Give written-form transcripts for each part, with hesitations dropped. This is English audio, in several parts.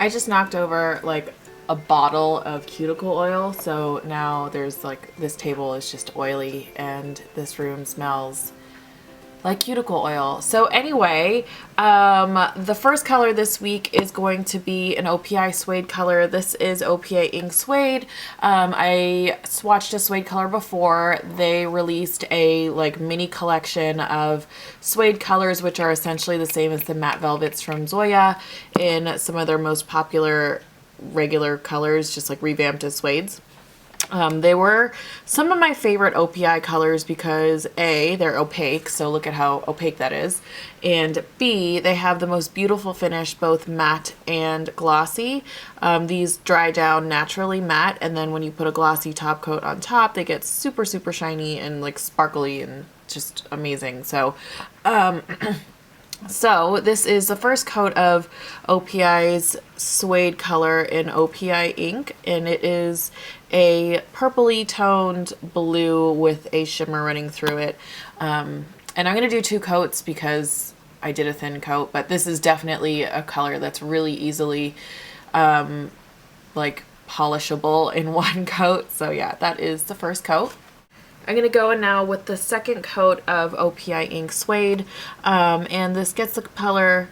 I just knocked over like a bottle of cuticle oil, so now there's like, this table is just oily and this room smells like cuticle oil. So anyway, the first color this week is going to be an OPI Suede color. This is OPI Ink Suede. I swatched a suede color before. They released a like mini collection of suede colors, which are essentially the same as the matte velvets from Zoya in some of their most popular regular colors, just like revamped as suedes. They were some of my favorite OPI colors because A, they're opaque, so look at how opaque that is, and B, they have the most beautiful finish, both matte and glossy. These dry down naturally matte, and then when you put a glossy top coat on top, they get super, super shiny and like sparkly and just amazing. So, so this is the first coat of OPI's suede color in OPI ink, and it is a purpley toned blue with a shimmer running through it. And I'm going to do 2 coats because I did a thin coat, but this is definitely a color that's really easily like polishable in 1 coat. So yeah, that is the first coat. I'm going to go in now with the second coat of OPI Ink Suede, and this gets the color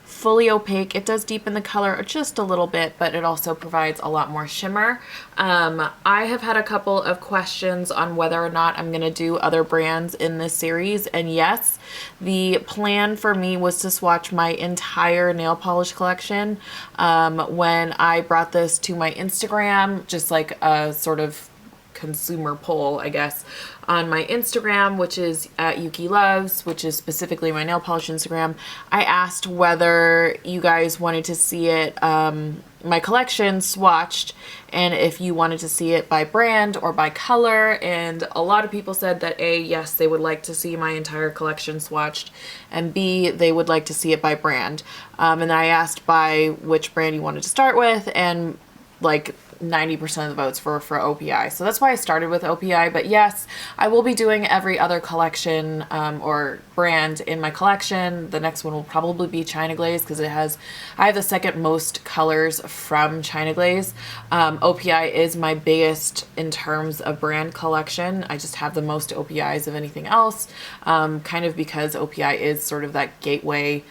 fully opaque. It does deepen the color just a little bit, but it also provides a lot more shimmer. I have had a couple of questions on whether or not I'm going to do other brands in this series, and yes, the plan for me was to swatch my entire nail polish collection. When I brought this to my Instagram, just like a sort of consumer poll, I guess, on my Instagram, which is at Yuki Loves, which is specifically my nail polish Instagram, I asked whether you guys wanted to see it, my collection swatched, and if you wanted to see it by brand or by color, and a lot of people said that A, yes, they would like to see my entire collection swatched, and B, they would like to see it by brand. And I asked by which brand you wanted to start with, and like 90% of the votes for OPI. So that's why I started with OPI. But yes, I will be doing every other collection or brand in my collection. The next one will probably be China Glaze because I have the second most colors from China Glaze. OPI is my biggest in terms of brand collection. I just have the most OPIs of anything else, kind of because OPI is sort of that gateway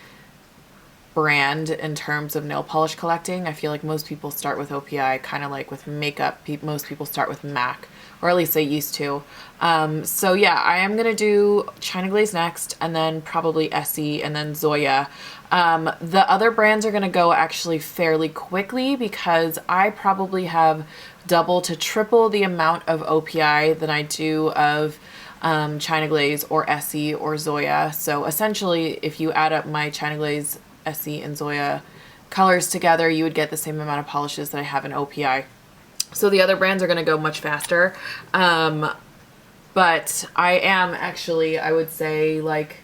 brand in terms of nail polish collecting. I feel like most people start with OPI, kind of like with makeup. Most people start with MAC, or at least they used to. So yeah, I am gonna do China Glaze next, and then probably Essie, and then Zoya. The other brands are gonna go actually fairly quickly because I probably have double to triple the amount of OPI than I do of China Glaze or Essie or Zoya. So essentially, if you add up my China Glaze, Essie, and Zoya colors together, you would get the same amount of polishes that I have in OPI. So the other brands are going to go much faster. But I am actually, I would say, like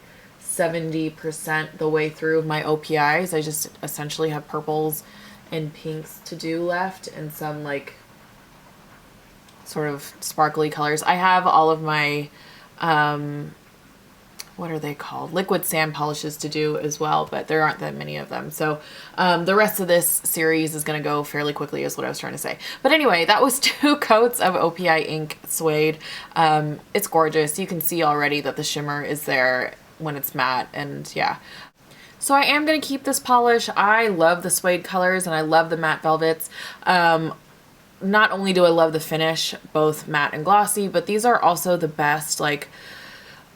70% the way through my OPIs. I just essentially have purples and pinks to do left, and some like sort of sparkly colors. I have all of my what are they called? Liquid sand polishes to do as well, but there aren't that many of them. So the rest of this series is going to go fairly quickly is what I was trying to say. But anyway, that was 2 coats of OPI Ink Suede. It's gorgeous. You can see already that the shimmer is there when it's matte, and yeah. So I am going to keep this polish. I love the suede colors and I love the matte velvets. Not only do I love the finish, both matte and glossy, but these are also the best, like,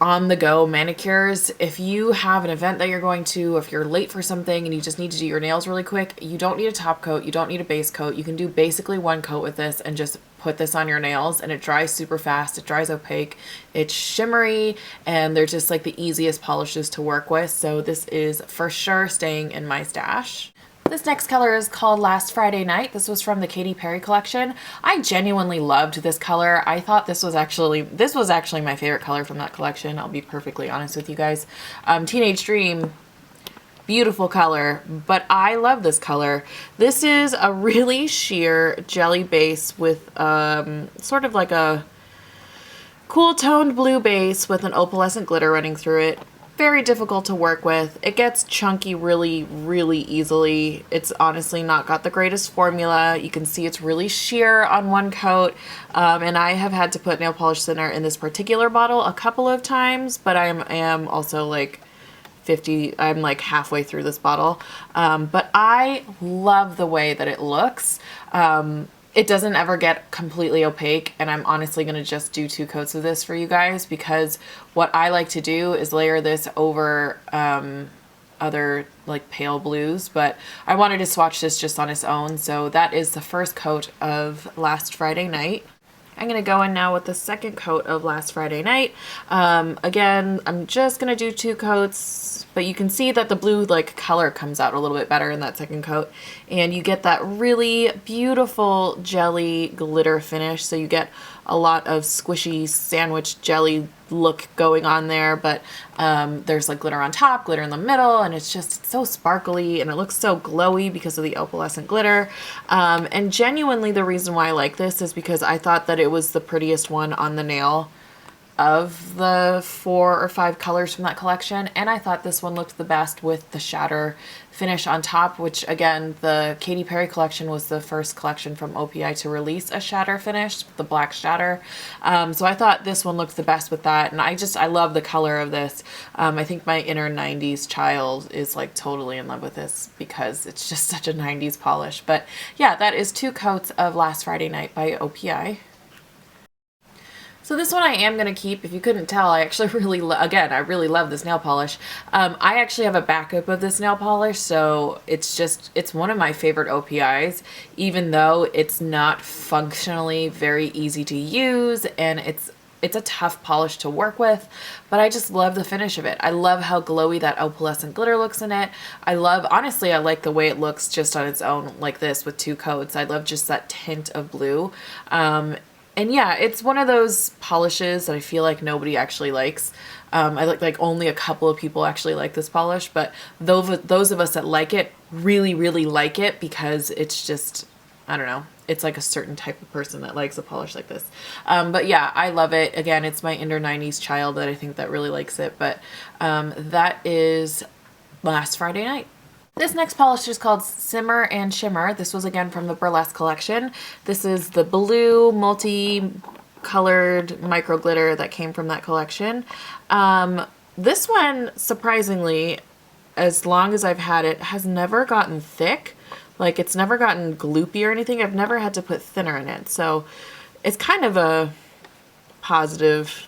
on-the-go manicures. If you have an event that you're going to, if you're late for something and you just need to do your nails really quick, you don't need a top coat, you don't need a base coat. You can do basically 1 coat with this and just put this on your nails, and it dries super fast. It dries opaque. It's shimmery, and they're just like the easiest polishes to work with. So this is for sure staying in my stash. This next color is called Last Friday Night. This was from the Katy Perry collection. I genuinely loved this color. I thought this was actually my favorite color from that collection. I'll be perfectly honest with you guys. Teenage Dream, beautiful color, but I love this color. This is a really sheer jelly base with sort of like a cool toned blue base with an opalescent glitter running through it. very difficult to work with. It gets chunky really, really easily. It's honestly not got the greatest formula. You can see it's really sheer on one coat. And I have had to put nail polish thinner in this particular bottle a couple of times, but I am also like I'm like halfway through this bottle. But I love the way that it looks. It doesn't ever get completely opaque, and I'm honestly going to just do 2 coats of this for you guys, because what I like to do is layer this over other like pale blues, but I wanted to swatch this just on its own. So that is the first coat of Last Friday Night. I'm going to go in now with the second coat of Last Friday Night. Again, I'm just going to do 2 coats, but you can see that the blue like color comes out a little bit better in that second coat, and you get that really beautiful jelly glitter finish. So you get a lot of squishy sandwich jelly look going on there, but there's like glitter on top, glitter in the middle, and it's so sparkly and it looks so glowy because of the opalescent glitter. And genuinely the reason why I like this is because I thought that it was the prettiest one on the nail of the 4 or 5 colors from that collection, and I thought this one looked the best with the shatter finish on top, which again, the Katy Perry collection was the first collection from OPI to release a shatter finish, the black shatter. So I thought this one looked the best with that, and I love the color of this. I think my inner 90s child is like totally in love with this because it's just such a 90s polish. But yeah, that is 2 coats of Last Friday Night by OPI. So this one I am going to keep. If you couldn't tell, I actually I really love this nail polish. I actually have a backup of this nail polish, so it's one of my favorite OPIs, even though it's not functionally very easy to use, and it's a tough polish to work with, but I just love the finish of it. I love how glowy that opalescent glitter looks in it. Honestly, I like the way it looks just on its own like this with 2 coats. I love just that tint of blue. And yeah, it's one of those polishes that I feel like nobody actually likes. I like only a couple of people actually like this polish, but those of us that like it really, really like it because it's just, I don't know, it's like a certain type of person that likes a polish like this. But yeah, I love it. Again, it's my inner 90s child that I think that really likes it, but that is Last Friday Night. This next polish is called Simmer and Shimmer. This was again from the Burlesque collection. This is the blue multi-colored micro glitter that came from that collection. This one, surprisingly, as long as I've had it, has never gotten thick. Like, it's never gotten gloopy or anything. I've never had to put thinner in it. So it's kind of a positive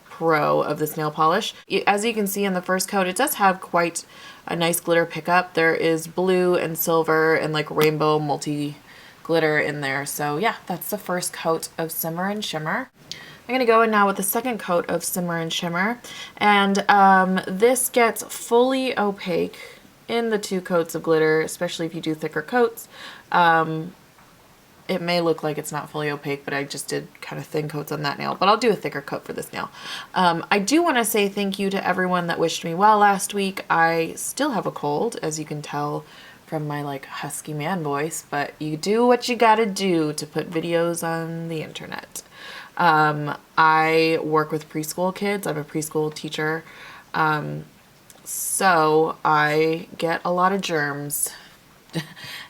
pro of this nail polish. As you can see in the first coat, it does have quite a nice glitter pickup. There is blue and silver and like rainbow multi glitter in there. So yeah, that's the first coat of Simmer and Shimmer. I'm going to go in now with the second coat of Simmer and Shimmer, and this gets fully opaque in the 2 coats of glitter, especially if you do thicker coats. It may look like it's not fully opaque, but I just did kind of thin coats on that nail, but I'll do a thicker coat for this nail. I do want to say thank you to everyone that wished me well last week. I still have a cold, as you can tell from my like husky man voice, but you do what you gotta do to put videos on the internet. I work with preschool kids. I'm a preschool teacher. So I get a lot of germs.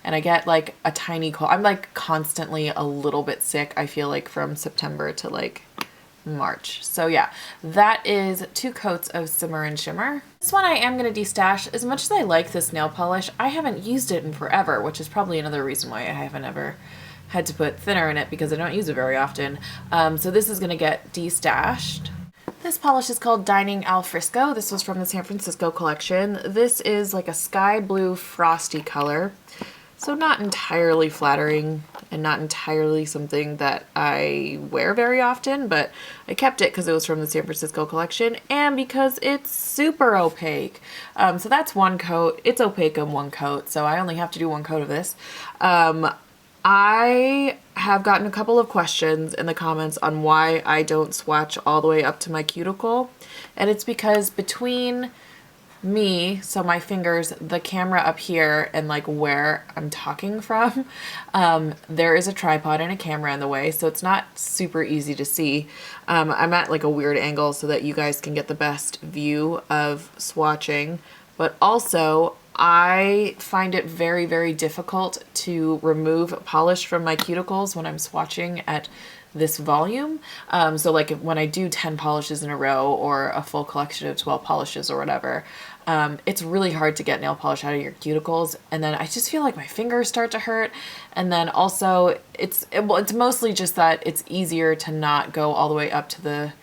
And I get like a tiny cold. I'm like constantly a little bit sick, I feel like, from September to like March. So yeah, that is 2 coats of Simmer and Shimmer. This one I am going to destash. As much as I like this nail polish, I haven't used it in forever, which is probably another reason why I haven't ever had to put thinner in it, because I don't use it very often. So this is going to get destashed. This polish is called Dining Al Frisco. This was from the San Francisco collection. This is like a sky blue frosty color. So not entirely flattering and not entirely something that I wear very often, but I kept it because it was from the San Francisco collection and because it's super opaque. So that's 1 coat. It's opaque on 1 coat, so I only have to do 1 coat of this. I have gotten a couple of questions in the comments on why I don't swatch all the way up to my cuticle, and it's because between me, so my fingers, the camera up here, and like where I'm talking from, there is a tripod and a camera in the way, so it's not super easy to see. I'm at like a weird angle so that you guys can get the best view of swatching, but also I find it very, very difficult to remove polish from my cuticles when I'm swatching at this volume. So like when I do 10 polishes in a row or a full collection of 12 polishes or whatever, it's really hard to get nail polish out of your cuticles. And then I just feel like my fingers start to hurt. And then also it's mostly just that it's easier to not go all the way up to the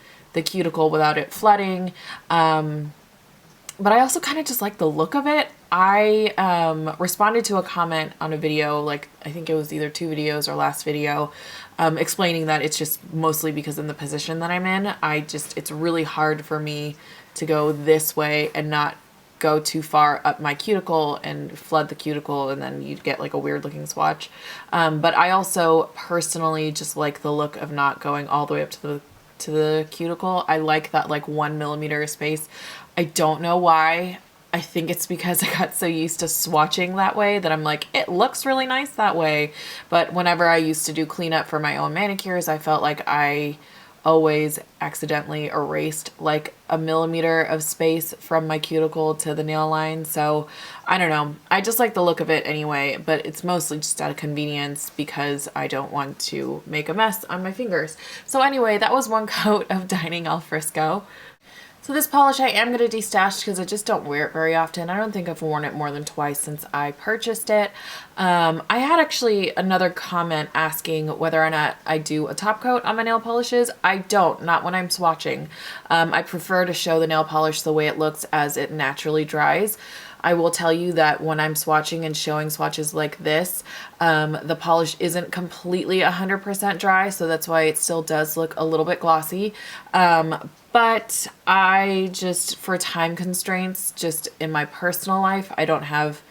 cuticle without it flooding. But I also kind of just like the look of it. I responded to a comment on a video, like I think it was either 2 videos or last video, explaining that it's just mostly because in the position that I'm in, it's really hard for me to go this way and not go too far up my cuticle and flood the cuticle, and then you'd get like a weird looking swatch. But I also personally just like the look of not going all the way up to the cuticle. I like that like 1 millimeter space. I don't know why. I think it's because I got so used to swatching that way that I'm like, it looks really nice that way. But whenever I used to do cleanup for my own manicures, I felt like I always accidentally erased like 1 millimeter of space from my cuticle to the nail line. So I don't know. I just like the look of it anyway, but it's mostly just out of convenience because I don't want to make a mess on my fingers. So anyway, that was one coat of Dining Al Frisco. So this polish I am going to destash because I just don't wear it very often. I don't think I've worn it more than twice since I purchased it. I had actually another comment asking whether or not I do a top coat on my nail polishes. I don't, not when I'm swatching. I prefer to show the nail polish the way it looks as it naturally dries. I will tell you that when I'm swatching and showing swatches like this, the polish isn't completely 100% dry, so that's why it still does look a little bit glossy. But I just, for time constraints, just in my personal life, I don't have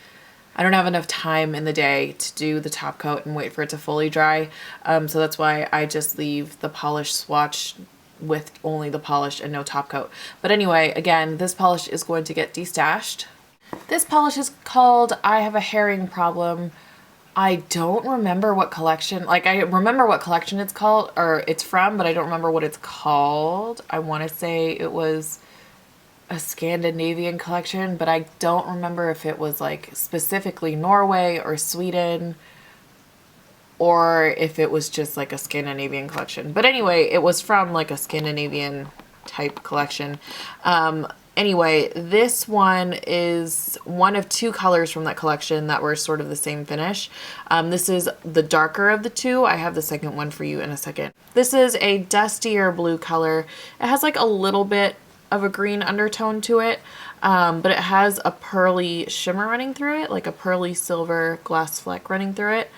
enough time in the day to do the top coat and wait for it to fully dry. So that's why I just leave the polish swatch with only the polish and no top coat. But anyway, again, this polish is going to get destashed. This polish is called I Have a Herring Problem. I don't remember what collection, like I remember what collection it's called or it's from, but I don't remember what it's called. I want to say it was a Scandinavian collection, but I don't remember if it was like specifically Norway or Sweden or if it was just like a Scandinavian collection. But anyway, it was from like a Scandinavian type collection. Anyway, this one is one of 2 colors from that collection that were sort of the same finish. This is the darker of the 2. I have the second one for you in a second. This is a dustier blue color. It has like a little bit of a green undertone to it, but it has a pearly shimmer running through it, like a pearly silver glass fleck running through it.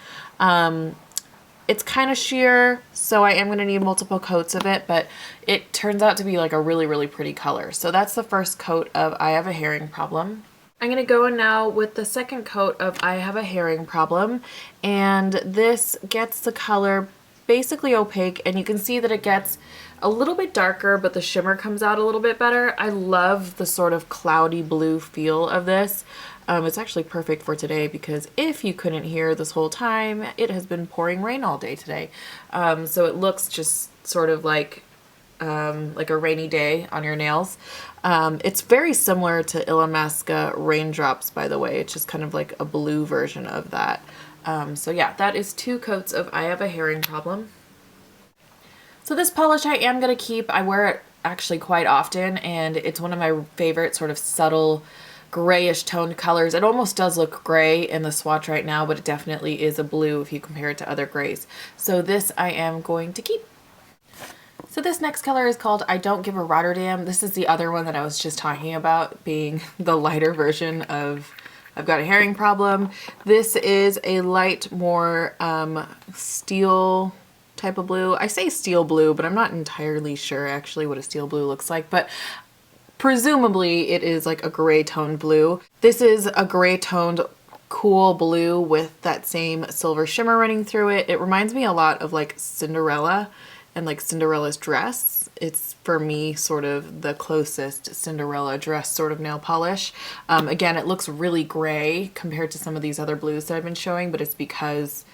It's kind of sheer, so I am going to need multiple coats of it, but it turns out to be like a really, really pretty color. So that's the first coat of I Have a Herring Problem. I'm going to go in now with the second coat of I Have a Herring Problem, and this gets the color basically opaque, and you can see that it gets a little bit darker, but the shimmer comes out a little bit better. I love the sort of cloudy blue feel of this. It's actually perfect for today because if you couldn't hear this whole time, it has been pouring rain all day today. So it looks just sort of like a rainy day on your nails. It's very similar to Illamasqua Raindrops, by the way. It's just kind of like a blue version of that. So yeah, that is 2 coats of I Have a Herring Problem. So this polish I am going to keep. I wear it actually quite often, and it's one of my favorite sort of subtle grayish toned colors. It almost does look gray in the swatch right now, but it definitely is a blue if you compare it to other grays. So this I am going to keep. So this next color is called I Don't Give a Rotterdam. This is the other one that I was just talking about being the lighter version of I've Got a Herring Problem. This is a light, more steel type of blue. I say steel blue, but I'm not entirely sure actually what a steel blue looks like, but presumably it is like a gray toned blue. This is a gray toned cool blue with that same silver shimmer running through it. It reminds me a lot of like Cinderella and like Cinderella's dress. it's for me sort of the closest Cinderella dress sort of nail polish. Again, it looks really gray compared to some of these other blues that I've been showing, but it's because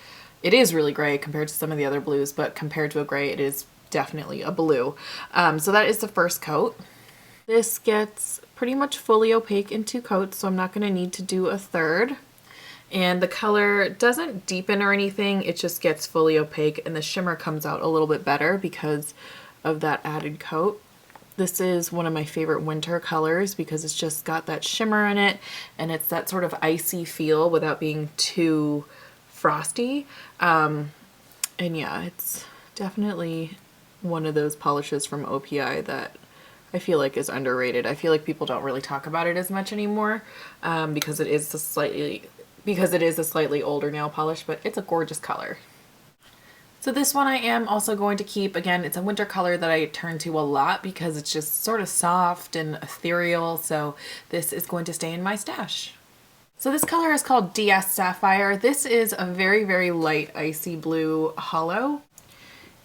it is really gray compared to some of the other blues, but compared to a gray, it is definitely a blue. So that is the first coat. This gets pretty much fully opaque in 2 coats, so I'm not going to need to do a third. And the color doesn't deepen or anything, it just gets fully opaque, and the shimmer comes out a little bit better because of that added coat. This is one of my favorite winter colors because it's just got that shimmer in it, and it's that sort of icy feel without being too frosty. And yeah, it's definitely one of those polishes from OPI that I feel like is underrated. I feel like people don't really talk about it as much anymore because it is a slightly older nail polish, but it's a gorgeous color. So this one I am also going to keep. Again, it's a winter color that I turn to a lot because it's just sort of soft and ethereal, so this is going to stay in my stash. So this color is called DS Sapphire. This is a very, very light icy blue hollow.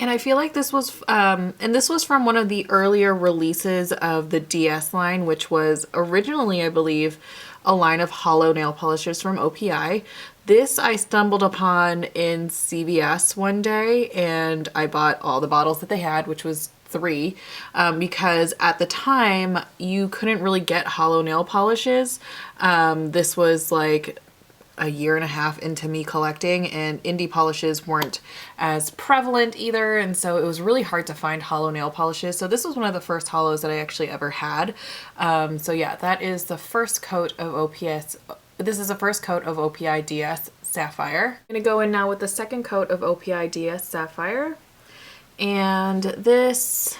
And I feel like this was from one of the earlier releases of the DS line, which was originally, I believe, a line of hollow nail polishes from OPI. This I stumbled upon in CVS one day, and I bought all the bottles that they had, which was 3, because at the time you couldn't really get hollow nail polishes. This was like a year and a half into me collecting, and indie polishes weren't as prevalent either, and so it was really hard to find hollow nail polishes. So this was one of the first hollows that I actually ever had. So yeah, that is the first coat of OPS. This is the first coat of OPI DS Sapphire. I'm gonna go in now with the second coat of OPI DS Sapphire, and this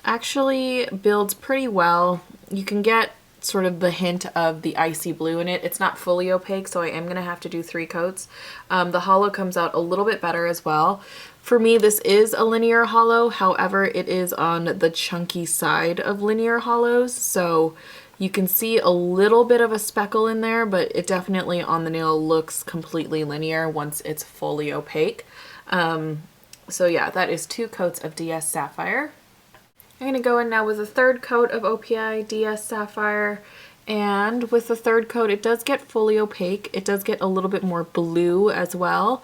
actually builds pretty well. You can get sort of the hint of the icy blue in it. It's not fully opaque, so I am going to have to do 3 coats. The hollow comes out a little bit better as well. For me, this is a linear hollow. However, it is on the chunky side of linear hollows, so you can see a little bit of a speckle in there, but it definitely on the nail looks completely linear once it's fully opaque. So yeah, that is 2 coats of DS Sapphire. I'm going to go in now with a third coat of OPI DS Sapphire, and with the third coat it does get fully opaque. It does get a little bit more blue as well.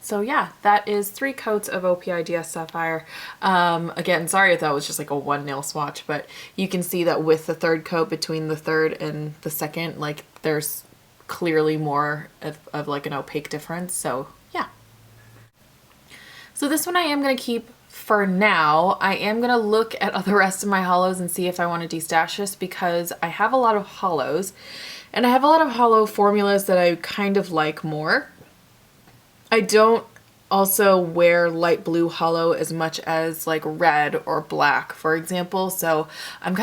So yeah, that is 3 coats of OPI DS Sapphire. Again, sorry if that was just like a 1 nail swatch, but you can see that with the third coat, between the third and the second, like there's clearly more of like an opaque difference. So yeah. So this one I am going to keep for now. I am going to look at the rest of my hollows and see if I want to destash this, because I have a lot of hollows, and I have a lot of hollow formulas that I kind of like more. I don't also wear light blue hollow as much as like red or black, for example. So I'm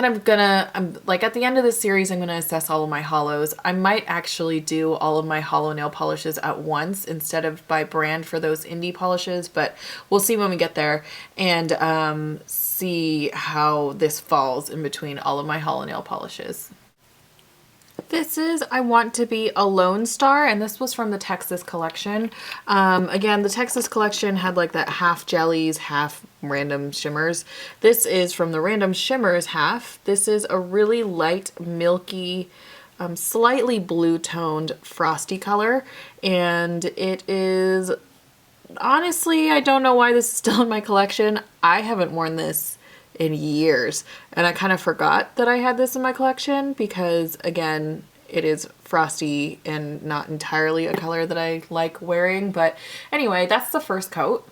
like at the end of this series, I'm gonna assess all of my hollows. I might actually do all of my hollow nail polishes at once instead of by brand for those indie polishes, but we'll see when we get there, and see how this falls in between all of my hollow nail polishes. This is I Want to Be a Lone Star, and this was from the Texas collection. Again, the Texas collection had like that half jellies, half random shimmers. This is from the random shimmers half. This is a really light, milky, slightly blue-toned frosty color, and it is, honestly, I don't know why this is still in my collection. I haven't worn this in years, and I kind of forgot that I had this in my collection because, again, it is frosty and not entirely a color that I like wearing. But anyway, that's the first coat.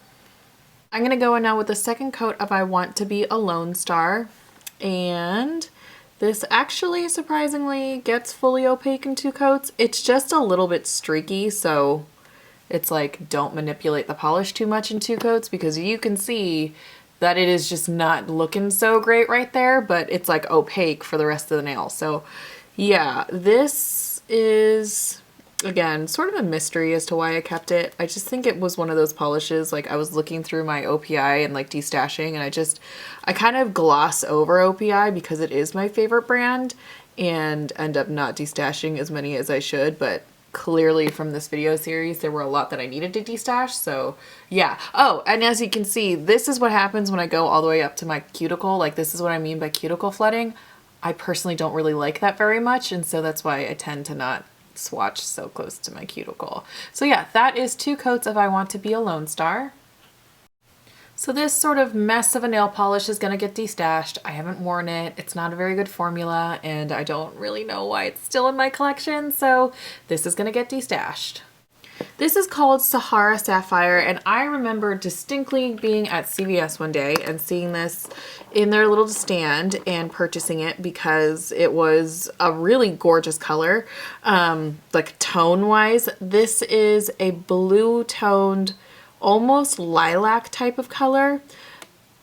I'm gonna go in now with the second coat of I Want to Be a Lone Star, and this actually surprisingly gets fully opaque in 2 coats. It's just a little bit streaky, so it's like, don't manipulate the polish too much in 2 coats, because you can see that it is just not looking so great right there, but it's like opaque for the rest of the nail. So yeah, this is, again, sort of a mystery as to why I kept it. I just think it was one of those polishes, like I was looking through my OPI and like destashing, and I kind of gloss over OPI because it is my favorite brand, and end up not destashing as many as I should, but clearly from this video series, there were a lot that I needed to destash, so yeah. Oh, and as you can see, this is what happens when I go all the way up to my cuticle. Like, this is what I mean by cuticle flooding. I personally don't really like that very much, and so that's why I tend to not swatch so close to my cuticle. So yeah, that is 2 coats of I Want to Be a Lone Star. So this sort of mess of a nail polish is going to get destashed. I haven't worn it. It's not a very good formula, and I don't really know why it's still in my collection, so this is going to get destashed. This is called Sahara Sapphire, and I remember distinctly being at CVS one day and seeing this in their little stand and purchasing it because it was a really gorgeous color, like tone-wise. This is a blue-toned, almost lilac type of color.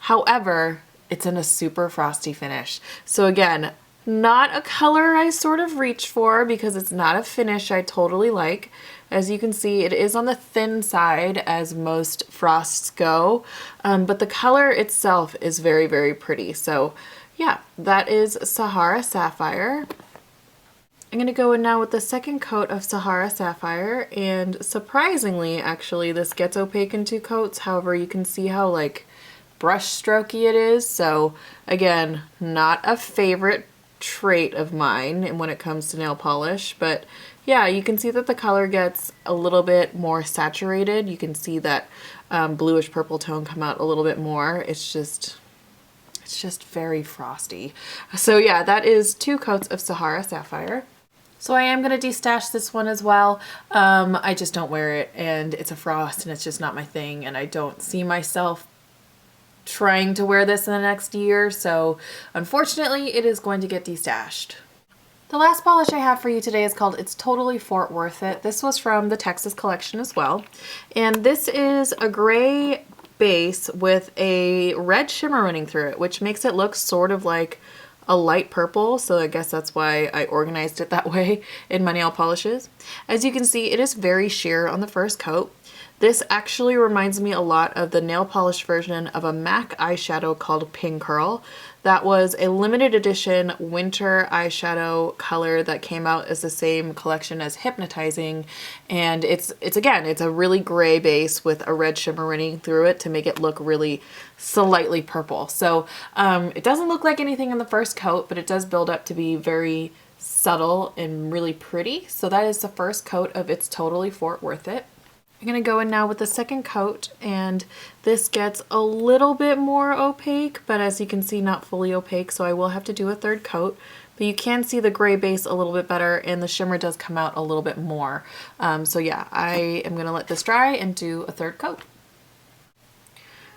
However, it's in a super frosty finish. So again, not a color I sort of reach for because it's not a finish I totally like. As you can see, it is on the thin side as most frosts go, but the color itself is very, very pretty. So yeah, that is Sahara Sapphire. I'm going to go in now with the second coat of Sahara Sapphire, and surprisingly, actually, this gets opaque in 2 coats. However, you can see how like brush strokey it is. So again, not a favorite trait of mine when it comes to nail polish, but yeah, you can see that the color gets a little bit more saturated. You can see that bluish purple tone come out a little bit more. It's just very frosty. So yeah, that is 2 coats of Sahara Sapphire. So I am going to destash this one as well. I just don't wear it, and it's a frost, and it's just not my thing, and I don't see myself trying to wear this in the next year, so unfortunately it is going to get destashed. The last polish I have for you today is called It's Totally Fort Worth It. This was from the Texas collection as well, and this is a gray base with a red shimmer running through it, which makes it look sort of like a light purple, so I guess that's why I organized it that way in my nail polishes. As you can see, it is very sheer on the first coat. This actually reminds me a lot of the nail polish version of a MAC eyeshadow called Pink Curl. That was a limited edition winter eyeshadow color that came out as the same collection as Hypnotizing, and it's a really gray base with a red shimmer running through it to make it look really slightly purple. So it doesn't look like anything in the first coat, but it does build up to be very subtle and really pretty. So that is the first coat of It's Totally Fort Worth It. I'm going to go in now with the second coat, and this gets a little bit more opaque, but as you can see, not fully opaque, so I will have to do a third coat. But you can see the gray base a little bit better, and the shimmer does come out a little bit more. So yeah, I am going to let this dry and do a third coat.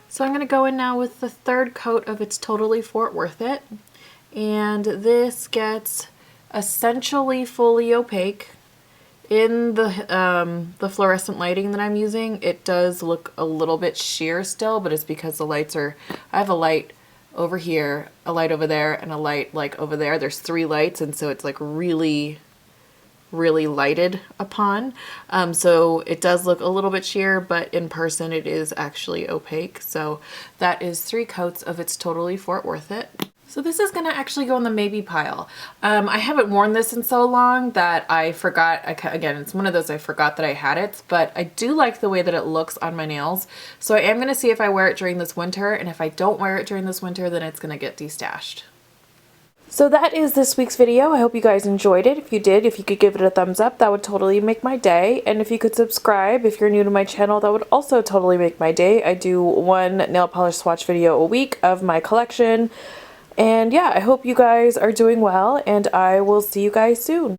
So I'm going to go in now with the third coat of It's Totally Fort Worth It, and this gets essentially fully opaque. In the fluorescent lighting that I'm using, it does look a little bit sheer still, but it's because the lights are, I have a light over here, a light over there, and a light like over there. There's 3 lights, and so it's like really, really lighted upon. So it does look a little bit sheer, but in person it is actually opaque. So that is 3 coats of It's Totally Fort Worth It. So this is going to actually go in the maybe pile. I haven't worn this in so long that I forgot, again, it's one of those I forgot that I had it, but I do like the way that it looks on my nails. So I am going to see if I wear it during this winter, and if I don't wear it during this winter, then it's going to get destashed. So that is this week's video. I hope you guys enjoyed it. If you did, if you could give it a thumbs up, that would totally make my day. And if you could subscribe, if you're new to my channel, that would also totally make my day. I do 1 nail polish swatch video a week of my collection. And yeah, I hope you guys are doing well, and I will see you guys soon.